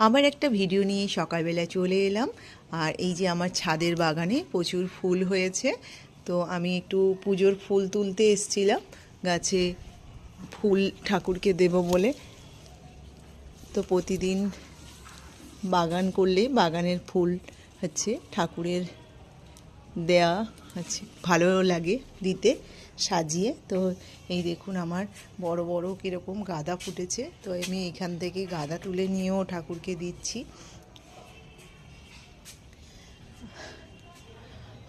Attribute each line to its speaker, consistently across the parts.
Speaker 1: আমার একটা ভিডিও নিয়ে সকালবেলা চলে এলাম। আর এই যে আমার ছাদের বাগানে প্রচুর ফুল হয়েছে, তো আমি একটু পুজোর ফুল তুলতে এসেছিলাম গাছে, ফুল ঠাকুরকে দেব বলে। তো প্রতিদিন বাগান করলে বাগানের ফুল হচ্ছে ঠাকুরের দেয়া হচ্ছে, ভালো লাগে দিতে সাজিয়ে। তো এই দেখুন আমার বড় বড় কীরকম গাঁদা ফুটেছে, তো আমি এখান থেকে গাঁদা তুলে নিয়েও ঠাকুরকে দিচ্ছি।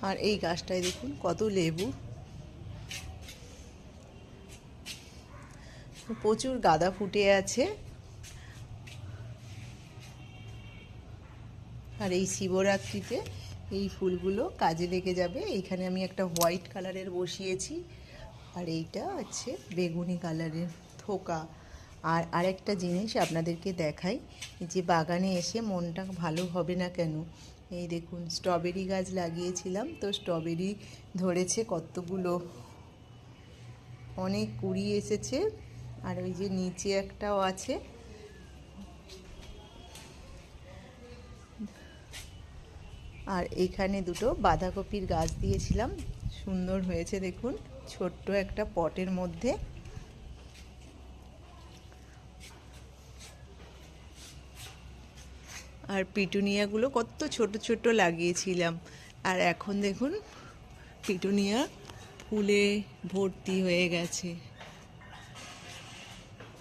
Speaker 1: আর এই গাছটায় দেখুন কত লেবু, প্রচুর গাঁদা ফুটে আছে। আর এই শিবরাত্রিতে এই ফুলগুলো কাজে লেগে যাবে। এইখানে আমি একটা হোয়াইট কালারের বসিয়েছি, আর এইটা হচ্ছে বেগুনি কালারের থোকা। আর আরেকটা জিনিস আপনাদেরকে দেখাই, যে বাগানে এসে মনটা ভালো হবে না কেন, এই দেখুন স্ট্রবেরি গাছ লাগিয়েছিলাম, তো স্ট্রবেরি ধরেছে কতগুলো, অনেক কুড়ি এসেছে। আর ওই যে নিচে একটাও আছে। আর এইখানে দুটো বাঁধাকপির গাছ দিয়েছিলাম, সুন্দর হয়েছে দেখুন, ছোট্ট একটা পটের মধ্যে। আর পিটুনিয়াগুলো কত ছোট ছোট লাগিয়েছিলাম, আর এখন দেখুন পিটুনিয়া ফুলে ভর্তি হয়ে গেছে।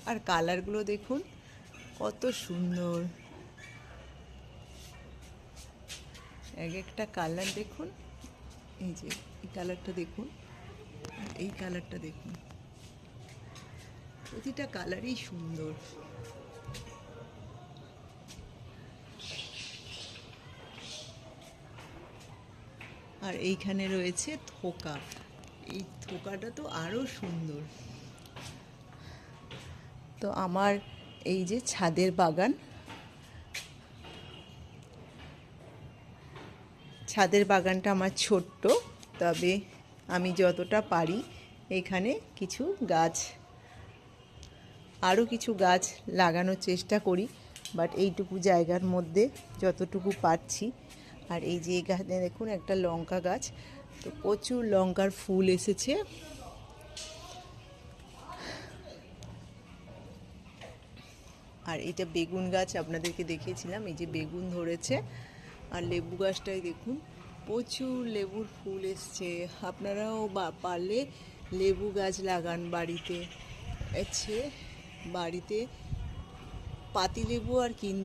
Speaker 1: আর কালারগুলো দেখুন কত সুন্দর, এক একটা কালার দেখুন। এই যে এই কালারটা দেখুন, আর এই কালারটা দেখুন, প্রতিটা কালারই সুন্দর। আর এইখানে রয়েছে থোকা, এই থোকাটা তো আরও সুন্দর। তো আমার এই যে ছাদের বাগান, ছাদের বাগানটা আমার ছোট্ট, তবে আমি যতটা পারি এখানে কিছু গাছ, আরও কিছু গাছ লাগানোর চেষ্টা করি, বাট এইটুকু জায়গার মধ্যে যতটুকু পারছি। আর এই যে এখানে দেখুন একটা লঙ্কা গাছ, তো প্রচুর লঙ্কার ফুল এসেছে। আর এটা বেগুন গাছ আপনাদেরকে দেখিয়েছিলাম, এই যে বেগুন ধরেছে। আর লেবু গাছটাই দেখুন প্রচুর লেবুর ফুল এসছে। আপনারাও পারলে লেবু গাছ লাগান বাড়িতে। বাড়িতে পাতিলেবু আর